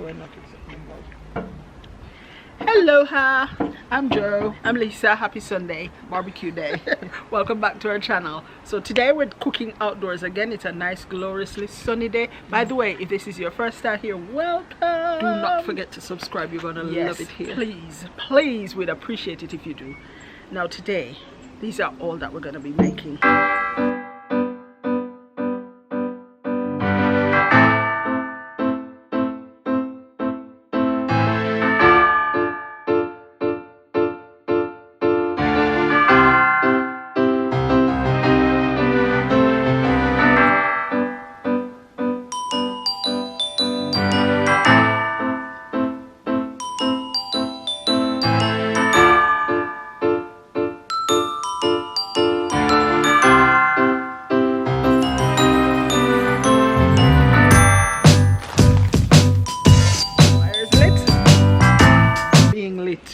we're not accepting. Aloha, I'm Joe. I'm Lisa. Happy Sunday, barbecue day. Welcome back to our channel. So today we're cooking outdoors again. It's a nice gloriously sunny day. By the way, if this is your first time here, welcome. Do not forget to subscribe. You're gonna love it here. Please, we'd appreciate it if you do. Now today, these are all that we're gonna be making.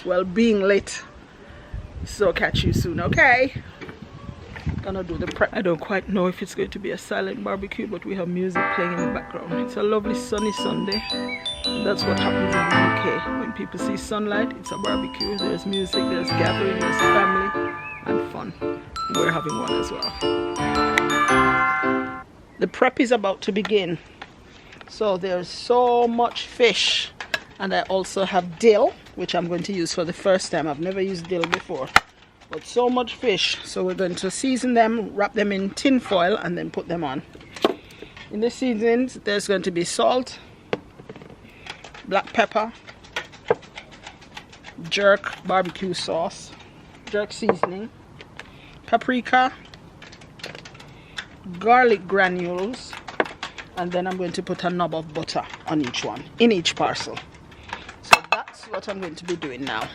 Well, being lit. So catch you soon, okay? Gonna do the prep. I don't quite know if it's going to be a silent barbecue, but we have music playing in the background. It's a lovely sunny Sunday. That's what happens in the UK. When people see sunlight, it's a barbecue. There's music, there's gathering, there's family and fun. We're having one as well. The prep is about to begin. So there's so much fish. And I also have dill, which I'm going to use for the first time. I've never used dill before. But so much fish. So we're going to season them, wrap them in tin foil, and then put them on. In the seasonings, there's going to be salt, black pepper, jerk barbecue sauce, jerk seasoning, paprika, garlic granules, and then I'm going to put a knob of butter on each one, in each parcel. What I'm going to be doing now.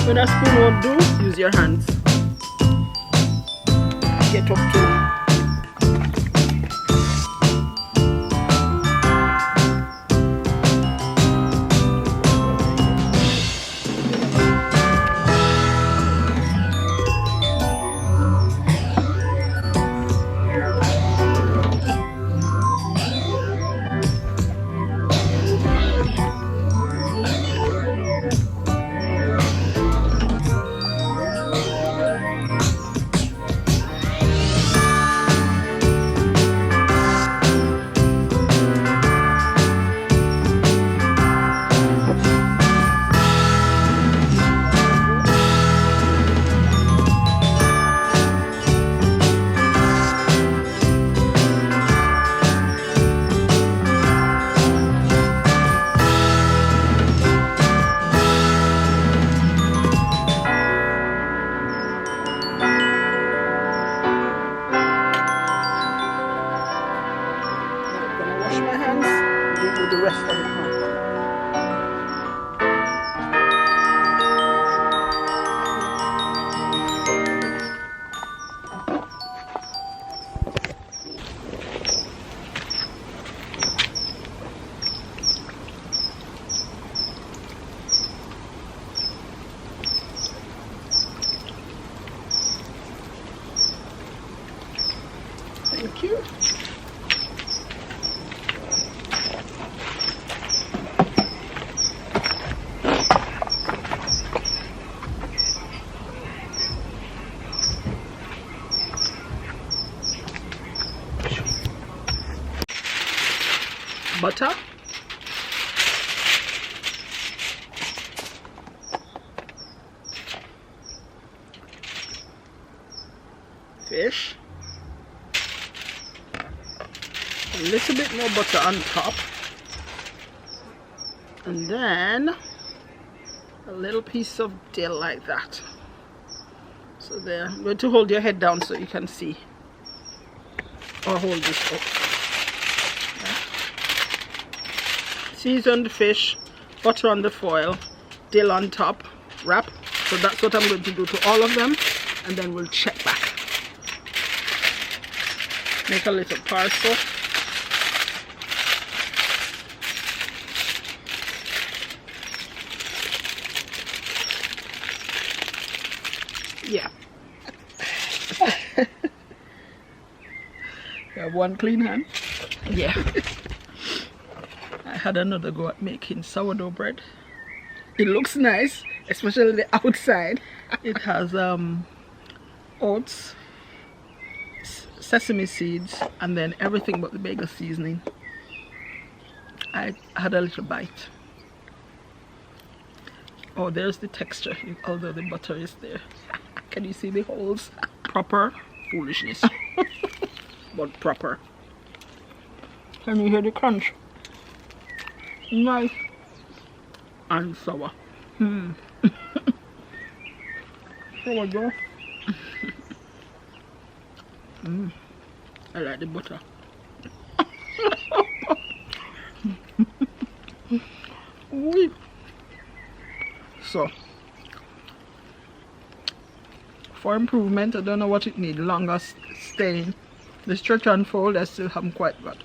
When a spoon won't do, use your hands. Get up to. Thank you. Butter. Fish. A little bit more butter on top. And then a little piece of dill like that. So there, I'm going to hold your head down so you can see. Or hold this up. Seasoned fish, butter on the foil, dill on top, wrap. So that's what I'm going to do to all of them, and then we'll check back. Make a little parcel. Yeah. You have one clean hand? Yeah. I had another go at making sourdough bread. It looks nice, especially the outside. It has oats, sesame seeds, and then everything but the bagel seasoning. I had a little bite. Oh, there's the texture, although the butter is there. Can you see the holes? Proper foolishness. But proper. Can you hear the crunch? Nice and sour. Sour girl. I like the butter. So, for improvement, I don't know what it needs. Longer staying. The stretch and fold I still haven't quite got,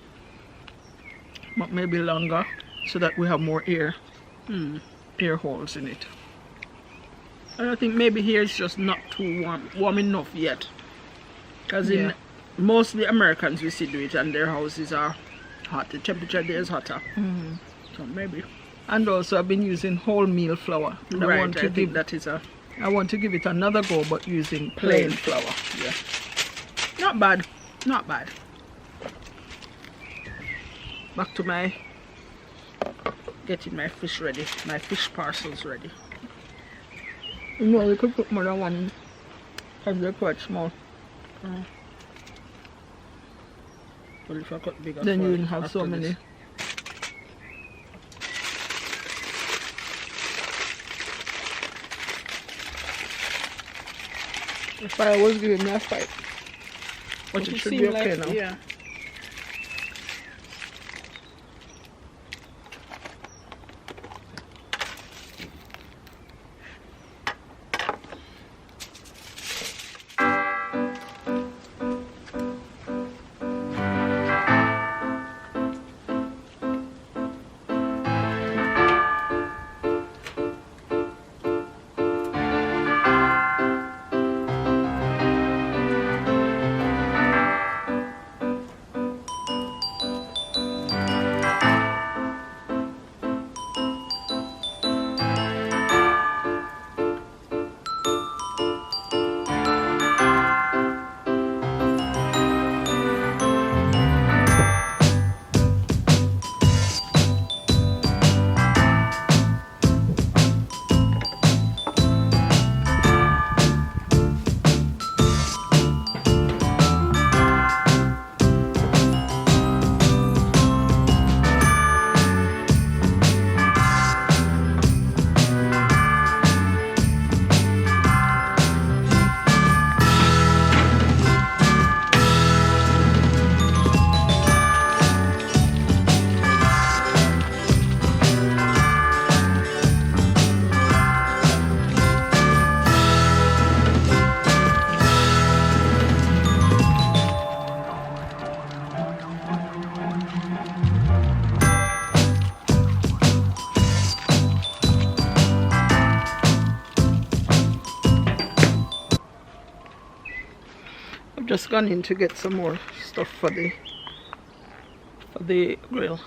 but maybe longer, so that we have more air holes in it. And I think maybe here it's just not too warm enough yet, because in most of the Americans we see do it and their houses are hot. The temperature there is hotter. So maybe. And also I've been using wholemeal flour. And Right, I want to give that is I want to give it another go, but using plain flour. Yeah. Not bad. Not bad. Back to my getting my fish ready, my fish parcels ready. You know, we could put more than one in, because they're quite small. Well, if I cut bigger, Then you wouldn't have so after many. this. The fire was giving me a fight, but it should be seem okay like, now. Yeah. just gone in to get some more stuff for the grill.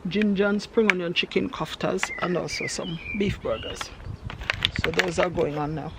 Ginger and spring onion chicken koftas, and also some beef burgers. So those are going on now.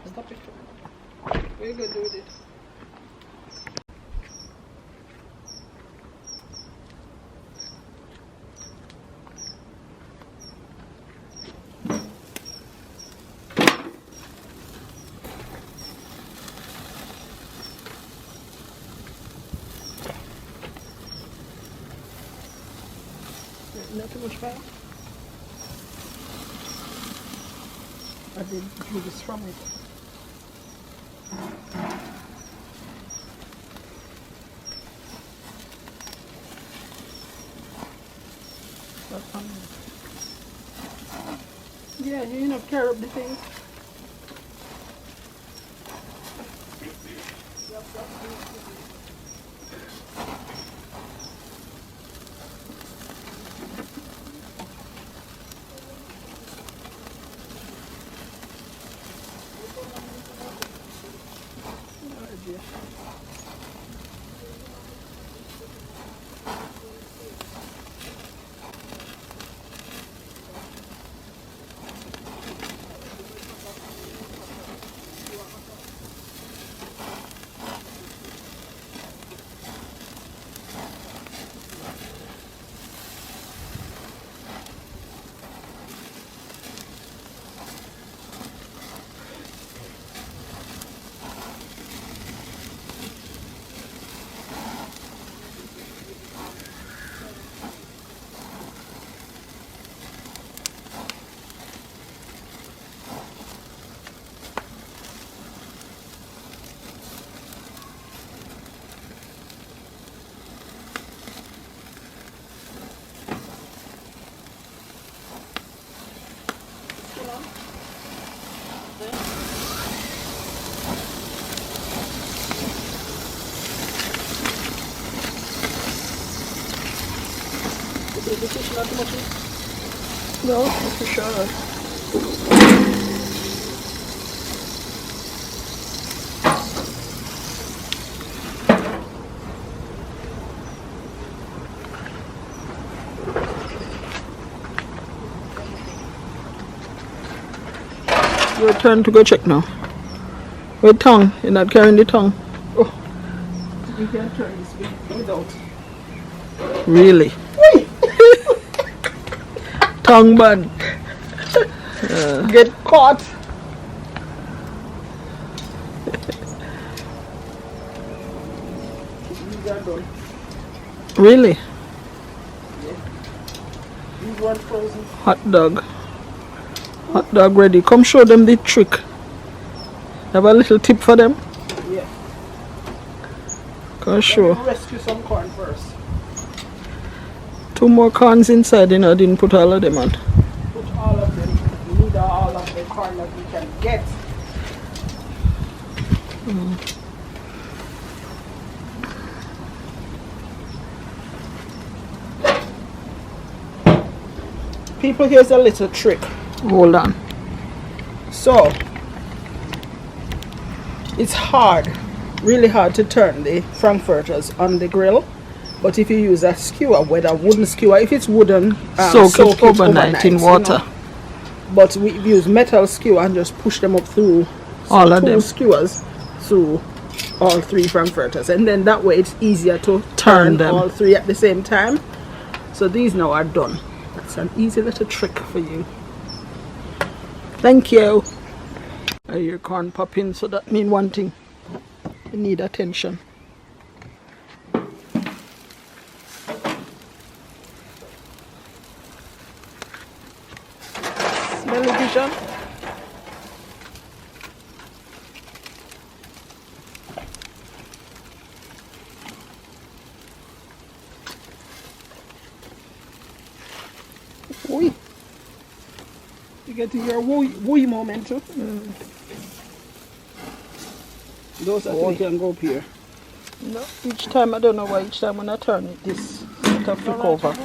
Stop it. What are you going to do with it? Not too much fire. I did do this from it. Yeah, you know, tear up the thing. Is the fish not too much? No, for sure. Your turn to go check now. With tongue, you're not carrying the tongue. Oh, you can turn this without. Really? Tongue bun. Get caught. Really? Hot dog. Hot dog ready. Come show them the trick. Have a little tip for them? Yeah. Sure. Rescue some corn first. 2 more corns inside, I didn't put all of them on. Put all of them. We need all of the corn that we can get. People, here's a little trick. Hold on. So, it's hard, really hard to turn the frankfurters on the grill. But if you use a skewer, whether wooden skewer, if it's wooden, soak it overnight in water. But we use metal skewer and just push them up through all of 2 them. skewers through all 3 frankfurters. And then that way it's easier to turn them all 3 at the same time. So these now are done. That's an easy little trick for you. Thank you. I hear corn popping, so that means one thing. You need attention. Smelly vision. Oi. You get your wee moment too. Those I think can go up here. No, each time, I don't know why each time when I turn it, this sort of flick over.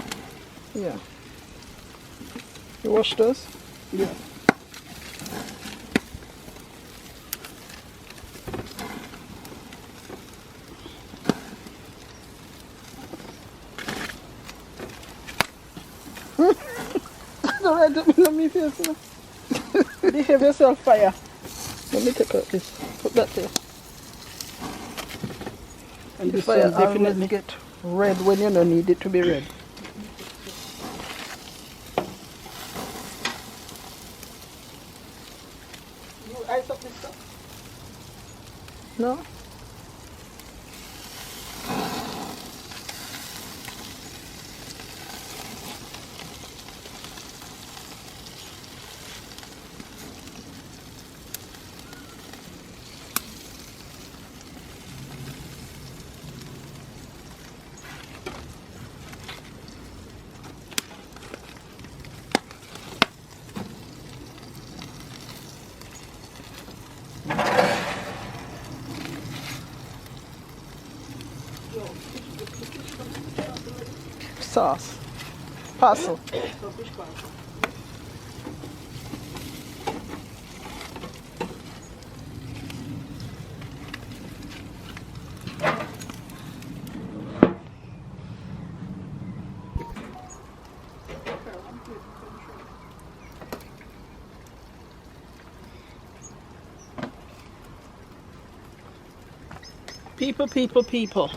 Yeah. You wash those? Yeah. Alright, let me face it. Behave yourself, fire. Let me take out this. Put that there. And The this fire one definitely definitely get red when you don't need it to be red. You ice up this stuff? No? Sauce. Parcel. People.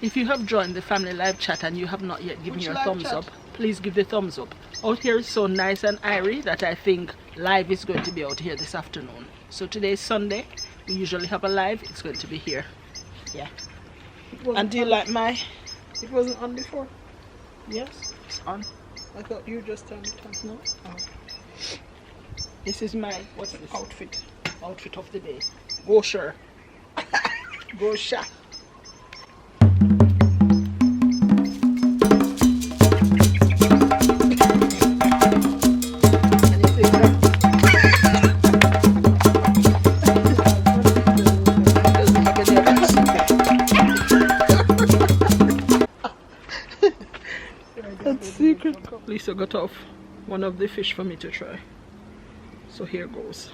If you have joined the family live chat and you have not yet given your thumbs up, please give the thumbs up. Out here is so nice and airy that I think live is going to be out here this afternoon. So today is Sunday. We usually have a live. It's going to be here. Yeah. And do you like my... It wasn't on before. Yes, it's on. I thought you just turned it on. No? Oh. This is my... What's this? Outfit. Outfit of the day. Go sure. Go sure. That's secret. Lisa got off one of the fish for me to try. So here goes.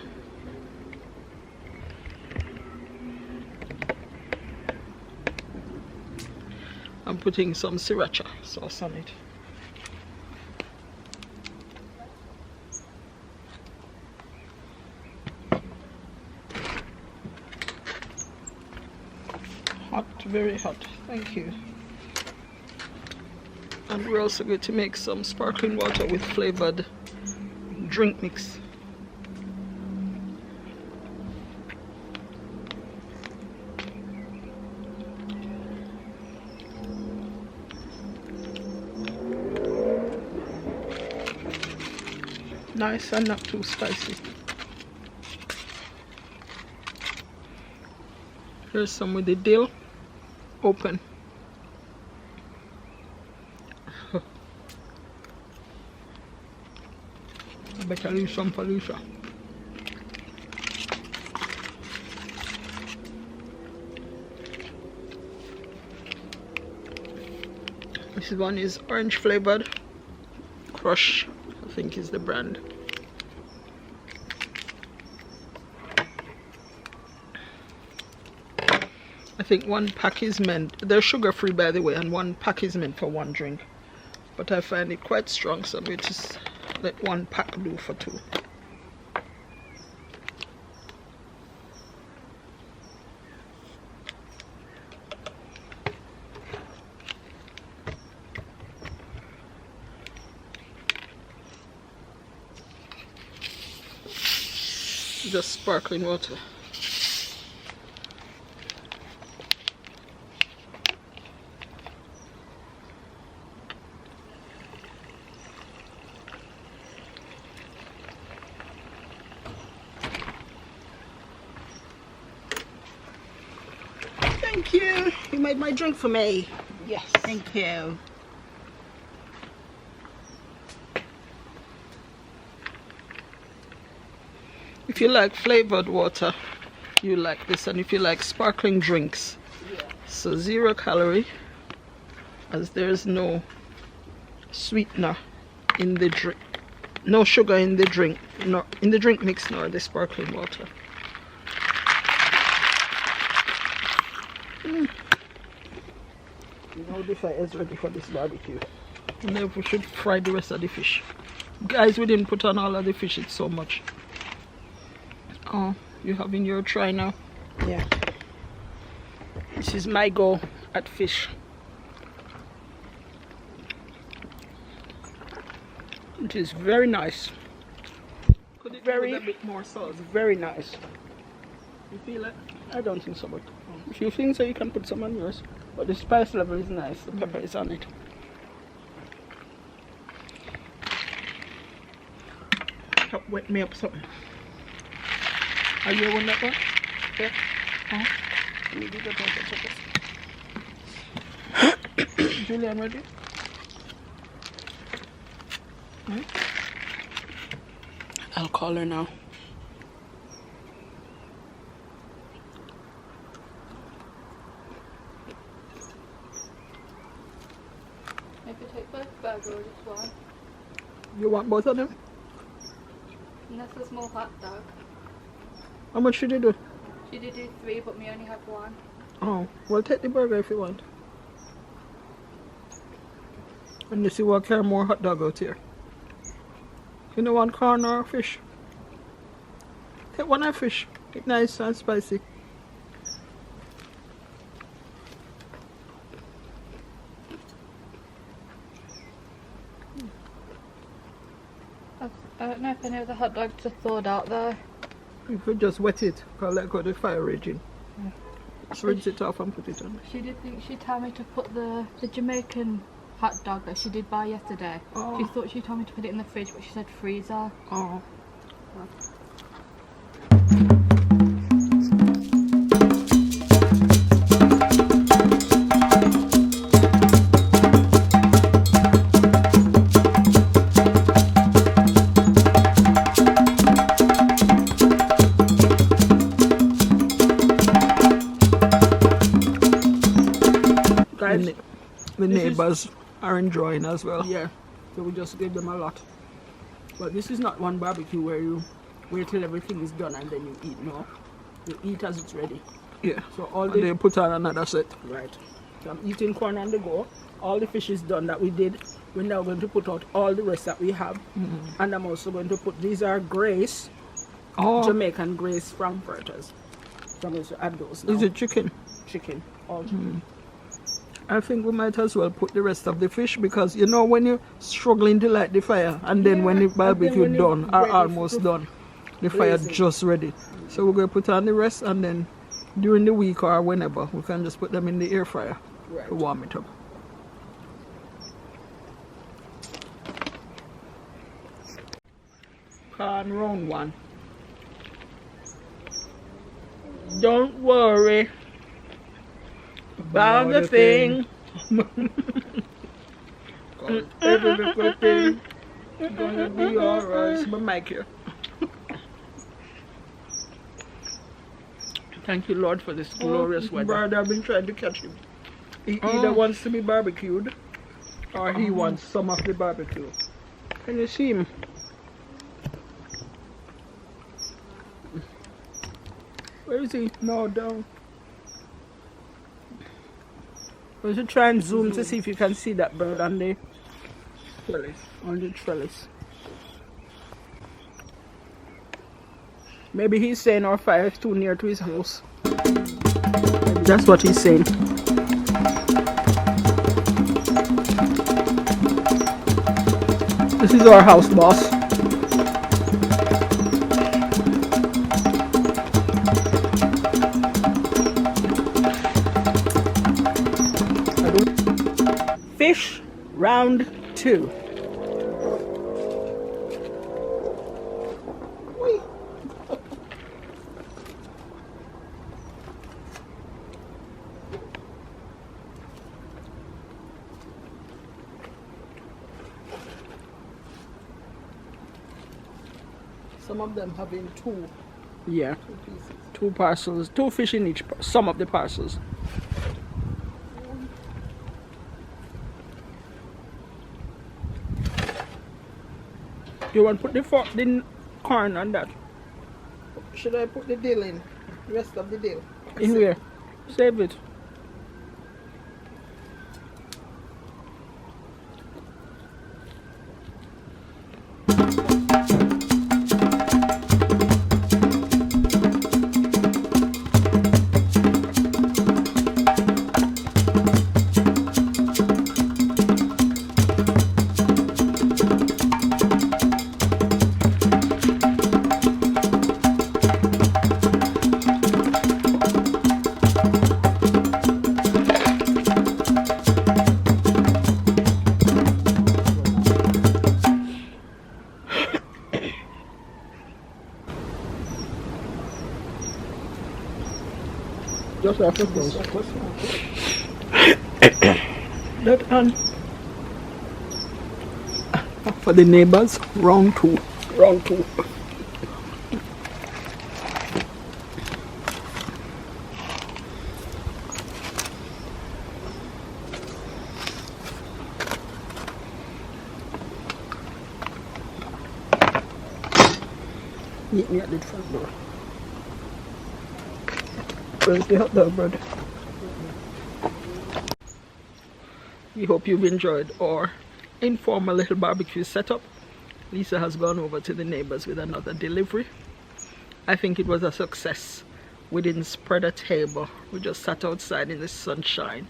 I'm putting some sriracha sauce on it. Hot, very hot. Thank you. And we're also going to make some sparkling water with flavored drink mix. nice and not too spicy. Here's some with the dill open. I better leave some for Leisa. This one is orange flavored. Crush, I think is the brand. I think one pack is meant, they're sugar free by the way, and one pack is meant for one drink. But I find it quite strong, so I'm going to let one pack do for two. Just sparkling water. Thank you. You made my drink for me. Yes. Thank you. If you like flavored water, you like this, and if you like sparkling drinks, so 0 calorie, as there's no sweetener in the drink, no sugar in the drink, no in the drink mix nor the sparkling water. You know the fire is ready for this barbecue. And then we should fry the rest of the fish. Guys, we didn't put on all of the fish, it's so much. Oh, you having your try now? Yeah. This is my go at fish. It is very nice. Could it Very- be with a bit more salt? Very nice. You feel it? I don't think so, but if you think so, you can put some on yours. But the spice level is nice. The pepper is on it. Help wet me up something. Are you on that one? Yeah. Huh? Let me do the pepper. Julian, ready? Hmm? I'll call her now. If you take both burger or just one. You want both of them? And that's a small hot dog. How much should you do? She did do 3, but me only have 1. Oh, well, take the burger if you want. And you see what carry more hot dog out here. You know, one corn or fish. Take one of fish. It's nice and spicy. I don't know if any of the hot dogs are thawed out there. If you just wet it, because let go the fire raging. Yeah. Just rinse it off and put it on. She did think she'd tell me to put the Jamaican hot dog that she did buy yesterday. Oh. She thought she told me to put it in the fridge, but she said freezer. Oh. Guys, The This is- neighbors are enjoying as well. yeah. So we just gave them a lot. But this is not one barbecue where you wait till everything is done and then you eat. No. You eat as it's ready. Yeah. So all And the they put on another set. Right. So I'm eating corn on the go. All the fish is done that we did. We're now going to put out all the rest that we have. And I'm also going to put, these are Grace, Oh, Jamaican Grace Frankfurters. So I'm going to add those now. is it chicken? Chicken. All chicken. I think we might as well put the rest of the fish, because you know when you're struggling to light the fire and then when Yeah, the barbecue and then when done it's or ready almost to done, the fire blaze it. just ready. So we're going to put on the rest, and then during the week or whenever we can just put them in the air fryer Right. to warm it up. pecan round one. Don't worry about the thing. 'Cause every little thing is gonna be alright. It's my mic here. Thank you, Lord, for this glorious weather. Bird, I've been trying to catch him. He either wants to be barbecued or he wants some of the barbecue. Can you see him? Where is he? No, down. We should try and zoom to see if you can see that bird on the trellis. Maybe he's saying our fire is too near to his house. That's what he's saying. This is our house, boss. Fish round 2. Some of them having two. Yeah, 2 pieces. 2 parcels, 2 fish in each, some of the parcels. You want to put the corn on that? Should I put the dill in? The rest of the dill? In where? Save it. Just after this. That and For the neighbors, round 2. round 2. Meet me at the front door. Where's the hot dog bread? We hope you've enjoyed our informal little barbecue setup. Lisa has gone over to the neighbors with another delivery. I think it was a success. We didn't spread a table. We just sat outside in the sunshine,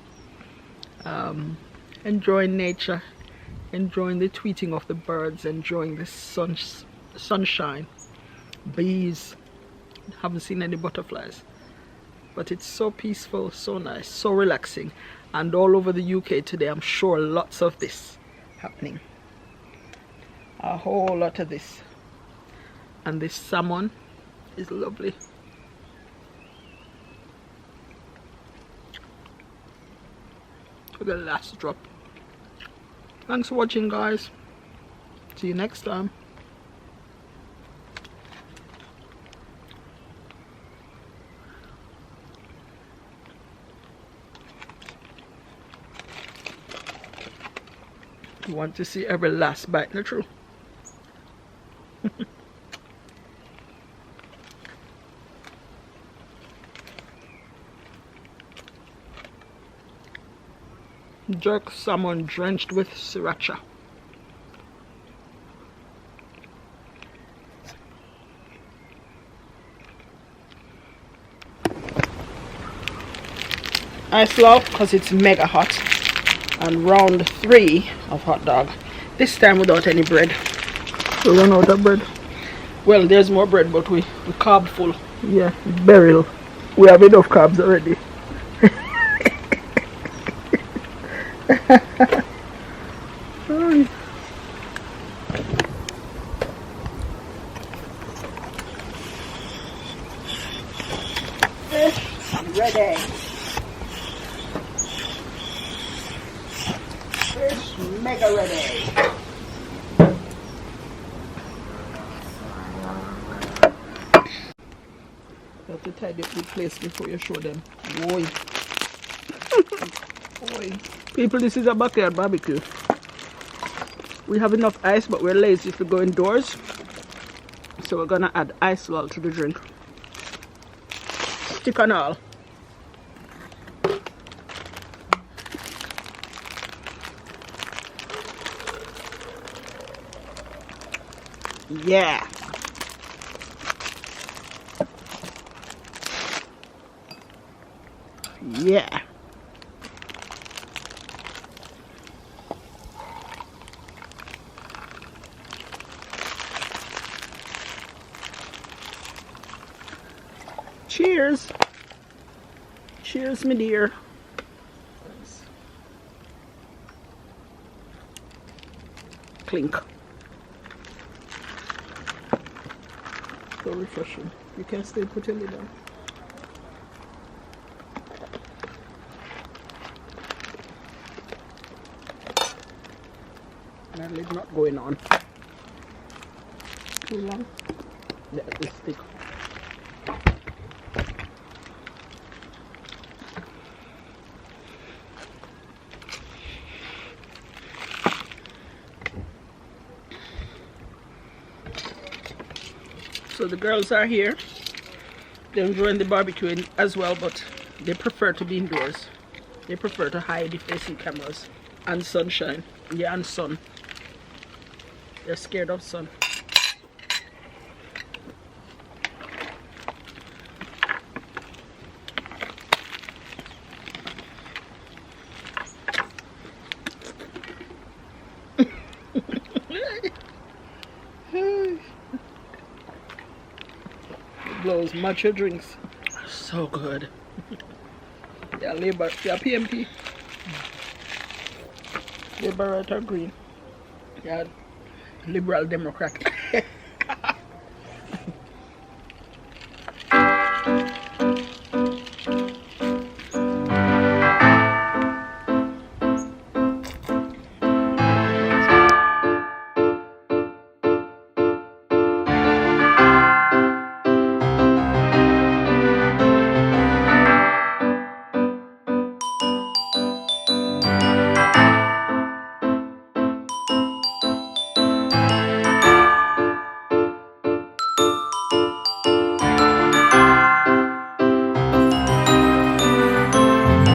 enjoying nature, enjoying the tweeting of the birds, enjoying the sunshine, bees. Haven't seen any butterflies, but it's so peaceful, so nice, so relaxing. And all over the UK today, I'm sure lots of this happening. A whole lot of this. And this salmon is lovely. To the last drop. Thanks for watching, guys. See you next time. You want to see every last bite, not true? Jerk salmon drenched with sriracha. Ice love because it's mega hot. And round 3 of hot dog. This time without any bread. We run out of bread. Well, there's more bread, but we carb full. Yeah, it's burial. We have enough carbs already. ready. Fish mega ready. You have to tidy up the place before you show them. Boy. Boy. People, this is a backyard barbecue. We have enough ice, but we're lazy to go indoors. So we're gonna add ice well to the drink. Stick and all. Yeah. Yeah. Cheers. Cheers, my dear. Clink. So refreshing. You can still put your lid on. My lid not going on. Too long. Yeah, it's thick. So the girls are here. They're enjoying the barbecue as well, but they prefer to be indoors. They prefer to hide if they see cameras. And sunshine. Yeah, and sun. They're scared of sun. Blows matcha drinks. So good. Yeah, Labour. Yeah, PMP. Labour right or green. Yeah, Liberal Democrat.